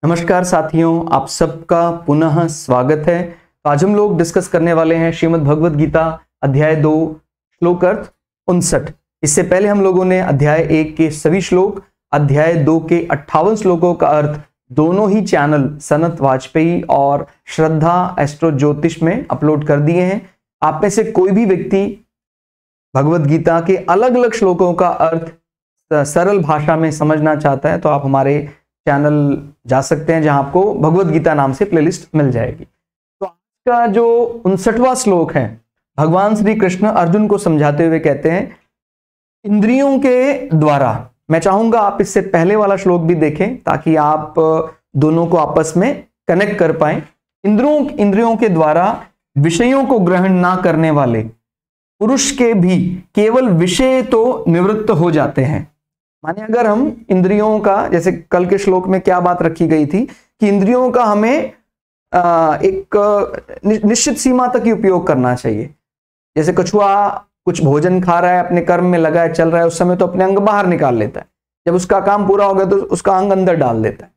नमस्कार साथियों, आप सबका पुनः स्वागत है। तो आज हम लोग डिस्कस करने वाले हैं श्रीमद् भगवद गीता अध्याय 2 श्लोक अर्थ 59। इससे पहले हम लोगों ने अध्याय 1 के सभी श्लोक, अध्याय 2 के 58 श्लोकों का अर्थ दोनों ही चैनल सनत वाजपेयी और श्रद्धा एस्ट्रो ज्योतिष में अपलोड कर दिए हैं। आप में से कोई भी व्यक्ति भगवद गीता के अलग अलग श्लोकों का अर्थ सरल भाषा में समझना चाहता है तो आप हमारे चैनल जा सकते हैं, जहां आपको भगवद गीता नाम से प्लेलिस्ट मिल जाएगी। तो आज का जो 59वां श्लोक है, भगवान श्री कृष्ण अर्जुन को समझाते हुए कहते हैं इंद्रियों के द्वारा। मैं चाहूंगा आप इससे पहले वाला श्लोक भी देखें ताकि आप दोनों को आपस में कनेक्ट कर पाए। इंद्रियों के द्वारा विषयों को ग्रहण ना करने वाले पुरुष के भी केवल विषय तो निवृत्त हो जाते हैं। माने अगर हम इंद्रियों का, जैसे कल के श्लोक में क्या बात रखी गई थी कि इंद्रियों का हमें एक निश्चित सीमा तक ही उपयोग करना चाहिए। जैसे कछुआ कुछ भोजन खा रहा है, अपने कर्म में लगा है, चल रहा है, उस समय तो अपने अंग बाहर निकाल लेता है। जब उसका काम पूरा हो गया तो उसका अंग अंदर डाल देता है।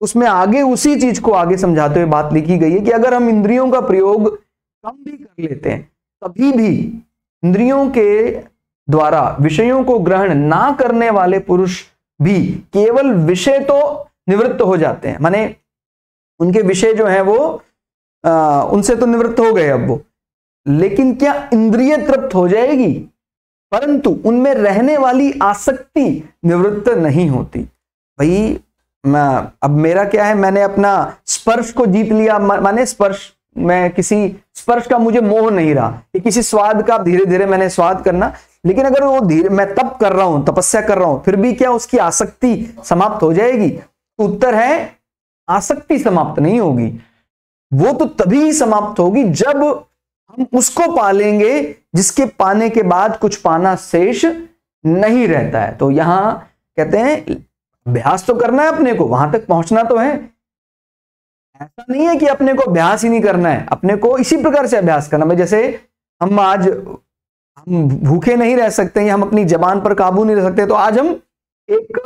उसमें आगे उसी चीज को आगे समझाते हुए बात लिखी गई है कि अगर हम इंद्रियों का प्रयोग कम भी कर लेते हैं तभी भी इंद्रियों के द्वारा विषयों को ग्रहण ना करने वाले पुरुष भी केवल विषय तो निवृत्त हो जाते हैं। माने उनके विषय जो है वो उनसे तो निवृत्त हो गए अब वो, लेकिन क्या इंद्रिय तृप्त हो जाएगी? परंतु उनमें रहने वाली आसक्ति निवृत्त नहीं होती। भाई अब मेरा क्या है, मैंने अपना स्पर्श को जीत लिया। माने स्पर्श, मैं किसी स्पर्श का मुझे मोह नहीं रहा कि किसी स्वाद का धीरे धीरे मैंने स्वाद करना, लेकिन अगर वो धीरे मैं तप कर रहा हूं, तपस्या कर रहा हूं, फिर भी क्या उसकी आसक्ति समाप्त हो जाएगी? तो उत्तर है आसक्ति समाप्त नहीं होगी। वो तो तभी समाप्त होगी जब हम उसको पालेंगे जिसके पाने के बाद कुछ पाना शेष नहीं रहता है। तो यहां कहते हैं अभ्यास तो करना है, अपने को वहां तक पहुंचना तो है। ऐसा नहीं है कि अपने को अभ्यास ही नहीं करना है, अपने को इसी प्रकार से अभ्यास करना है। जैसे हम भूखे नहीं रह सकते, हम अपनी जबान पर काबू नहीं रह सकते, तो आज हम एक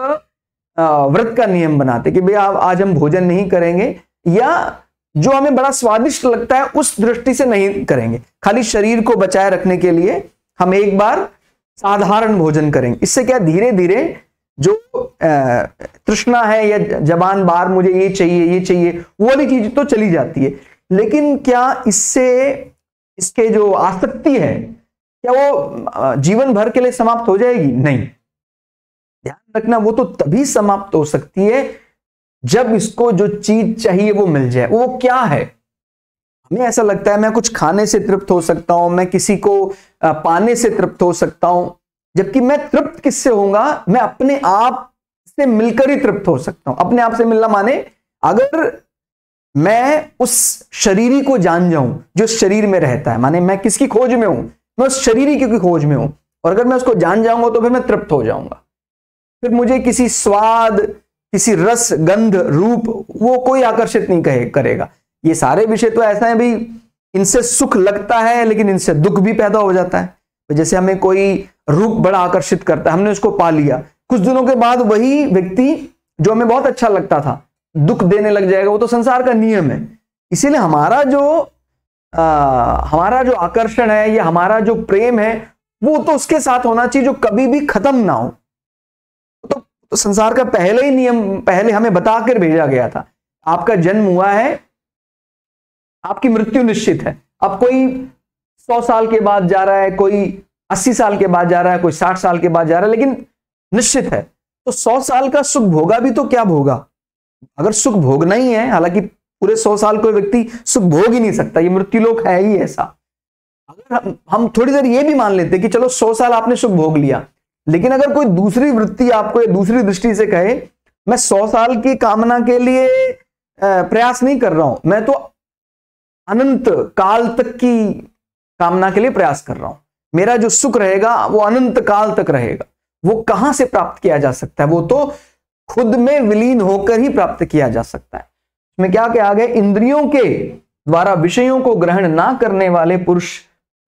व्रत का नियम बनाते कि भाई आज हम भोजन नहीं करेंगे, या जो हमें बड़ा स्वादिष्ट लगता है उस दृष्टि से नहीं करेंगे। खाली शरीर को बचाए रखने के लिए हम एक बार साधारण भोजन करेंगे। इससे क्या धीरे धीरे जो तृष्णा है या जबान बार मुझे ये चाहिए वो वाली चीज तो चली जाती है, लेकिन क्या इससे इसके जो आसक्ति है क्या वो जीवन भर के लिए समाप्त हो जाएगी? नहीं। ध्यान रखना, वो तो तभी समाप्त हो सकती है जब इसको जो चीज चाहिए वो मिल जाए। वो क्या है? हमें ऐसा लगता है मैं कुछ खाने से तृप्त हो सकता हूं, मैं किसी को पाने से तृप्त हो सकता हूं, जबकि मैं तृप्त किससे होऊंगा? मैं अपने आप से मिलकर ही तृप्त हो सकता हूं। अपने आप से मिलना माने अगर मैं उस शरीरी को जान जाऊं जो शरीर में रहता है, माने मैं किसकी खोज में हूं? मैं उस शरीरी की खोज में हूं, और अगर मैं उसको जान जाऊंगा तो फिर मैं तृप्त हो जाऊंगा। फिर मुझे किसी स्वाद, किसी रस, गंध, रूप वो कोई आकर्षित नहीं करेगा। ये सारे विषय तो ऐसा है भाई, इनसे सुख लगता है लेकिन इनसे दुख भी पैदा हो जाता है। जैसे हमें कोई रूप बड़ा आकर्षित करता है, हमने उसको पा लिया, कुछ दिनों के बाद वही व्यक्ति जो हमें बहुत अच्छा लगता था दुख देने लग जाएगा। वो तो संसार का नियम है। इसीलिए हमारा जो आकर्षण है या हमारा जो प्रेम है वो तो उसके साथ होना चाहिए जो कभी भी खत्म ना हो। तो संसार का पहले ही नियम पहले हमें बताकर भेजा गया था। आपका जन्म हुआ है, आपकी मृत्यु निश्चित है। अब कोई 100 साल के बाद जा रहा है, कोई 80 साल के बाद जा रहा है, कोई 60 साल के बाद जा रहा है, लेकिन निश्चित है। तो 100 साल का सुख भोगा भी तो क्या भोगा? अगर सुख भोगना ही है, हालांकि पूरे 100 साल कोई व्यक्ति सुख भोग ही नहीं सकता, ये मृत्युलोक है ही ऐसा। अगर हम थोड़ी देर ये भी मान लेते कि चलो 100 साल आपने सुख भोग लिया, लेकिन अगर कोई दूसरी वृत्ति आपको दूसरी दृष्टि से कहे मैं 100 साल की कामना के लिए प्रयास नहीं कर रहा हूं, मैं तो अनंत काल तक की कामना के लिए प्रयास कर रहा हूं, मेरा जो सुख रहेगा वो अनंत काल तक रहेगा। वो कहां से प्राप्त किया जा सकता है? वो तो खुद में विलीन होकर ही प्राप्त किया जा सकता है। इसमें क्या क्या आ गए? इंद्रियों के द्वारा विषयों को ग्रहण ना करने वाले पुरुष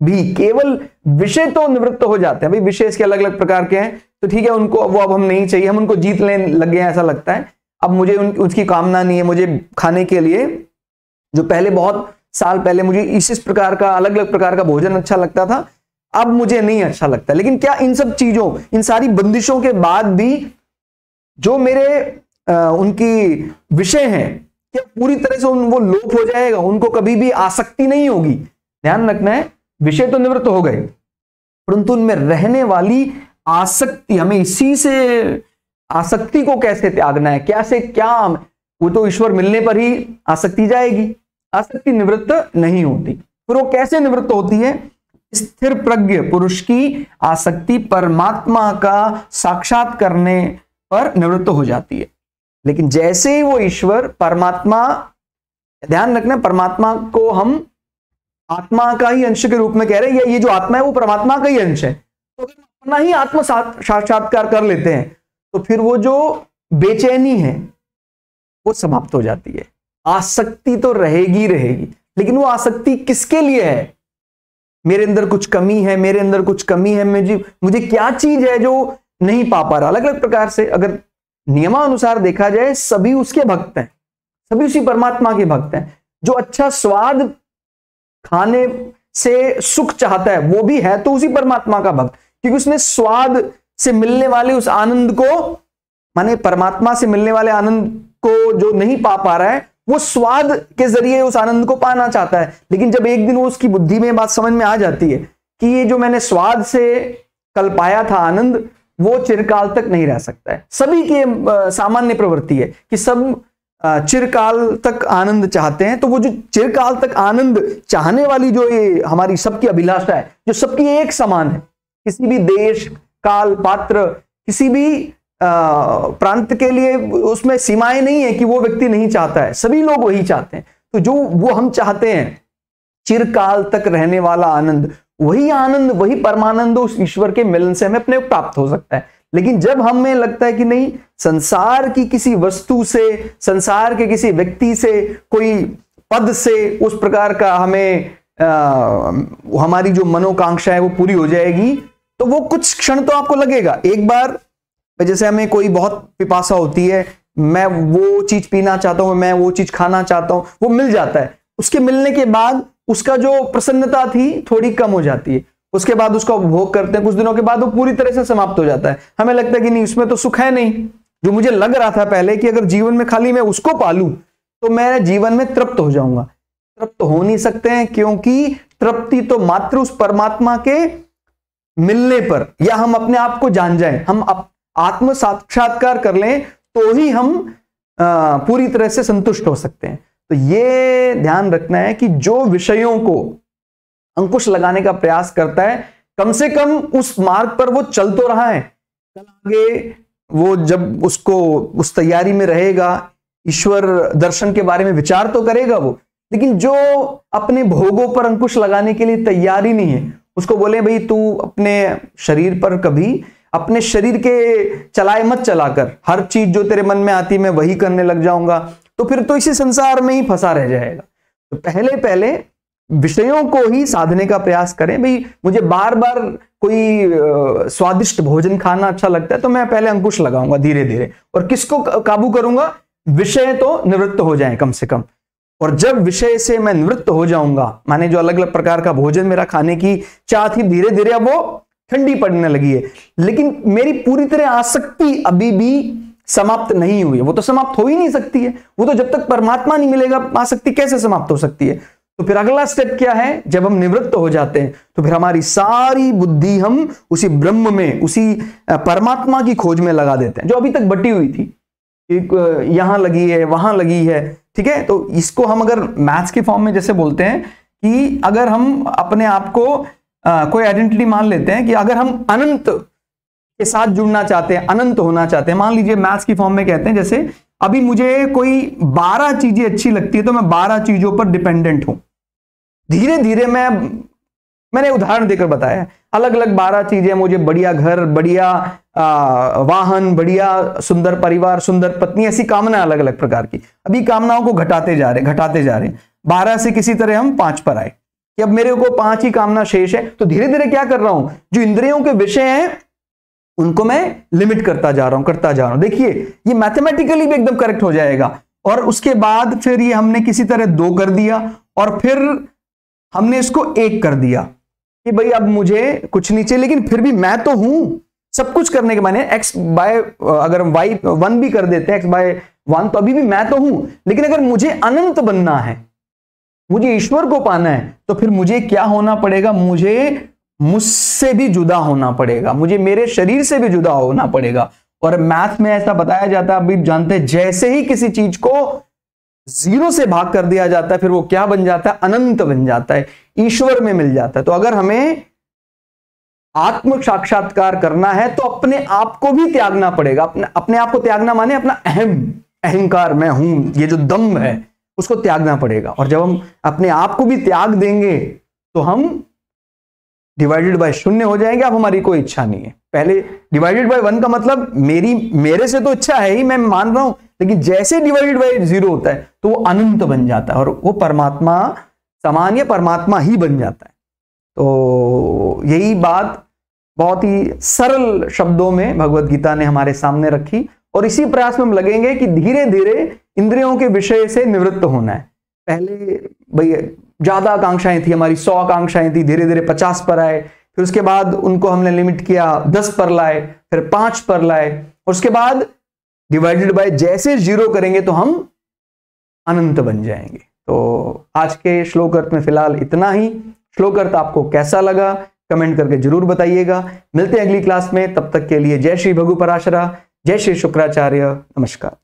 भी केवल विषय तो निवृत्त हो जाते हैं। भाई विषय इसके अलग अलग प्रकार के हैं, तो ठीक है, उनको वो अब हम नहीं चाहिए, हम उनको जीत लेने लग गए ऐसा लगता है। अब मुझे उसकी कामना नहीं है। मुझे खाने के लिए जो पहले बहुत साल पहले मुझे इस प्रकार का अलग अलग प्रकार का भोजन अच्छा लगता था, अब मुझे नहीं अच्छा लगता। लेकिन क्या इन सब चीजों, इन सारी बंदिशों के बाद भी जो मेरे उनकी विषय हैं, क्या पूरी तरह से वो लोप हो जाएगा? उनको कभी भी आसक्ति नहीं होगी। ध्यान रखना है, विषय तो निवृत्त हो गए, परंतु उनमें रहने वाली आसक्ति, हमें इसी से आसक्ति को कैसे त्यागना है, कैसे, क्या, वो तो ईश्वर मिलने पर ही आसक्ति जाएगी। आसक्ति निवृत्त नहीं होती। फिर वो कैसे निवृत्त होती है? स्थिर प्रज्ञ पुरुष की आसक्ति परमात्मा का साक्षात करने पर निवृत्त हो जाती है। लेकिन जैसे ही वो ईश्वर परमात्मा, ध्यान रखना, परमात्मा को हम आत्मा का ही अंश के रूप में कह रहे हैं, ये जो आत्मा है वो परमात्मा का ही अंश है। तो अगर अपना ही आत्म साक्षात्कार कर लेते हैं तो फिर वो जो बेचैनी है वो समाप्त हो जाती है। आसक्ति तो रहेगी रहेगी, लेकिन वो आसक्ति किसके लिए है? मेरे अंदर कुछ कमी है, मेरे अंदर कुछ कमी है, मुझे क्या चीज है जो नहीं पा रहा। अलग अलग प्रकार से अगर नियमानुसार देखा जाए, सभी उसके भक्त हैं, सभी उसी परमात्मा के भक्त हैं। जो अच्छा स्वाद खाने से सुख चाहता है वो भी है तो उसी परमात्मा का भक्त, क्योंकि उसने स्वाद से मिलने वाले उस आनंद को, माने परमात्मा से मिलने वाले आनंद को जो नहीं पा रहा है, वो स्वाद के जरिए उस आनंद को पाना चाहता है। लेकिन जब एक दिन वो उसकी बुद्धि में बात समझ में आ जाती है कि ये जो मैंने स्वाद से कल पाया था आनंद, वो चिरकाल तक नहीं रह सकता है। सभी के सामान्य प्रवृत्ति है कि सब चिरकाल तक आनंद चाहते हैं। तो वो जो चिरकाल तक आनंद चाहने वाली जो ये हमारी सबकी अभिलाषा है, जो सबकी एक समान है, किसी भी देश, काल, पात्र, किसी भी प्रांत के लिए उसमें सीमाएं नहीं है कि वो व्यक्ति नहीं चाहता है, सभी लोग वही चाहते हैं। तो जो वो हम चाहते हैं चिरकाल तक रहने वाला आनंद, वही आनंद, वही परमानंद उस ईश्वर के मिलन से हमें अपने प्राप्त हो सकता है। लेकिन जब हमें लगता है कि नहीं, संसार की किसी वस्तु से, संसार के किसी व्यक्ति से, कोई पद से उस प्रकार का हमें हमारी जो मनोकांक्षा है वो पूरी हो जाएगी, तो वो कुछ क्षण तो आपको लगेगा। एक बार जैसे हमें कोई बहुत पिपासा होती है, मैं वो चीज पीना चाहता हूं, मैं वो चीज खाना चाहता हूं, वो मिल जाता है। उसके मिलने के बाद उसका जो प्रसन्नता थी थोड़ी कम हो जाती है। उसके बाद उसका उपभोग करते हैं, कुछ दिनों के बाद वो पूरी तरह से समाप्त हो जाता है। हमें लगता है कि नहीं, उसमें तो सुख है नहीं। जो मुझे लग रहा था पहले कि अगर जीवन में खाली मैं उसको पालूं तो मैं जीवन में तृप्त हो जाऊंगा, तृप्त हो नहीं सकते हैं, क्योंकि तृप्ति तो मात्र उस परमात्मा के मिलने पर, या हम अपने आप को जान जाएं, हम आत्म साक्षात्कार कर लें, तो ही हम पूरी तरह से संतुष्ट हो सकते हैं। तो ये ध्यान रखना है कि जो विषयों को अंकुश लगाने का प्रयास करता है, कम से कम उस मार्ग पर वो चल तो रहा है। कल आगे वो जब उसको उस तैयारी में रहेगा, ईश्वर दर्शन के बारे में विचार तो करेगा वो, लेकिन जो अपने भोगों पर अंकुश लगाने के लिए तैयार ही नहीं है, उसको बोले भाई तू अपने शरीर पर कभी अपने शरीर के चलाए मत चलाकर, हर चीज जो तेरे मन में आती है मैं वही करने लग जाऊंगा, तो फिर तो इसी संसार में ही फंसा रह जाएगा। तो पहले पहले विषयों को ही साधने का प्रयास करें। भाई मुझे बार बार कोई स्वादिष्ट भोजन खाना अच्छा लगता है तो मैं पहले अंकुश लगाऊंगा धीरे धीरे, और किसको काबू करूंगा? विषय तो निवृत्त हो जाएं कम से कम। और जब विषय से मैं निवृत्त हो जाऊंगा, माने जो अलग अलग प्रकार का भोजन मेरा खाने की चाह थी, धीरे धीरे अब वो ठंडी पड़ने लगी है, लेकिन मेरी पूरी तरह आसक्ति अभी भी समाप्त नहीं हुई है। वो तो समाप्त हो ही नहीं सकती है, वो तो जब तक परमात्मा नहीं मिलेगा आसक्ति कैसे समाप्त हो सकती है? तो फिर अगला स्टेप क्या है? जब हम निवृत्त हो जाते हैं तो फिर हमारी सारी बुद्धि हम उसी ब्रह्म में, उसी परमात्मा की खोज में लगा देते हैं, जो अभी तक बटी हुई थी, यहां लगी है, वहां लगी है। ठीक है, तो इसको हम अगर मैथ्स के फॉर्म में जैसे बोलते हैं कि अगर हम अपने आप को कोई आइडेंटिटी मान लेते हैं कि अगर हम अनंत के साथ जुड़ना चाहते हैं, अनंत होना चाहते हैं, मान लीजिए मैथ्स की फॉर्म में कहते हैं जैसे अभी मुझे कोई 12 चीजें अच्छी लगती है तो मैं 12 चीजों पर डिपेंडेंट हूं। धीरे धीरे मैंने उदाहरण देकर बताया, अलग अलग 12 चीजें, मुझे बढ़िया घर, बढ़िया वाहन, बढ़िया सुंदर परिवार, सुंदर पत्नी, ऐसी कामना अलग अलग प्रकार की। अभी कामनाओं को घटाते जा रहे 12 से किसी तरह हम 5 पर आए कि अब मेरे को 5 ही कामना शेष है। तो धीरे धीरे क्या कर रहा हूं, जो इंद्रियों के विषय हैं उनको मैं लिमिट करता जा रहा हूं। देखिए ये मैथमेटिकली भी एकदम करेक्ट हो जाएगा। और उसके बाद फिर ये हमने किसी तरह 2 कर दिया और फिर हमने इसको 1 कर दिया कि भाई अब मुझे कुछ नहीं चाहिए, लेकिन फिर भी मैं तो हूं सब कुछ करने के माने x बाय, अगर हम y 1 भी कर देते हैं x बाय 1 तो अभी भी मैं तो हूं। लेकिन अगर मुझे अनंत बनना है, मुझे ईश्वर को पाना है, तो फिर मुझे क्या होना पड़ेगा, मुझे मुझसे भी जुदा होना पड़ेगा, मुझे मेरे शरीर से भी जुदा होना पड़ेगा। और मैथ में ऐसा बताया जाता है, अभी जानते हैं, जैसे ही किसी चीज को 0 से भाग कर दिया जाता है फिर वो क्या बन जाता है, अनंत बन जाता है, ईश्वर में मिल जाता है। तो अगर हमें आत्म साक्षात्कार करना है तो अपने आप को भी त्यागना पड़ेगा। अपने आप को त्यागना माने अपना अहंकार, मैं हूं, ये जो दम्भ है उसको त्यागना पड़ेगा। और जब हम अपने आप को भी त्याग देंगे तो हम डिवाइडेड बाय 0 हो जाएंगे। अब हमारी कोई इच्छा नहीं है। पहले डिवाइडेड बाय 1 का मतलब मेरे से तो इच्छा है ही, मैं मान रहा हूं, लेकिन जैसे डिवाइडेड बाय 0 होता है तो वो अनंत बन जाता है और वो परमात्मा समान या परमात्मा ही बन जाता है। तो यही बात बहुत ही सरल शब्दों में भगवत गीता ने हमारे सामने रखी और इसी प्रयास में हम लगेंगे कि धीरे धीरे इंद्रियों के विषय से निवृत्त होना है। पहले भाई ज्यादा आकांक्षाएं थी हमारी, 100 आकांक्षाएं थी, धीरे धीरे 50 पर आए, फिर उसके बाद उनको हमने लिमिट किया, 10 पर लाए, फिर 5 पर लाए, और उसके बाद डिवाइडेड बाय जैसे 0 करेंगे तो हम अनंत बन जाएंगे। तो आज के श्लोक अर्थ में फिलहाल इतना ही। श्लोक अर्थ आपको कैसा लगा कमेंट करके जरूर बताइएगा। मिलते हैं अगली क्लास में, तब तक के लिए जय श्री भगु पराशरा, जय श्री शुक्राचार्य, नमस्कार।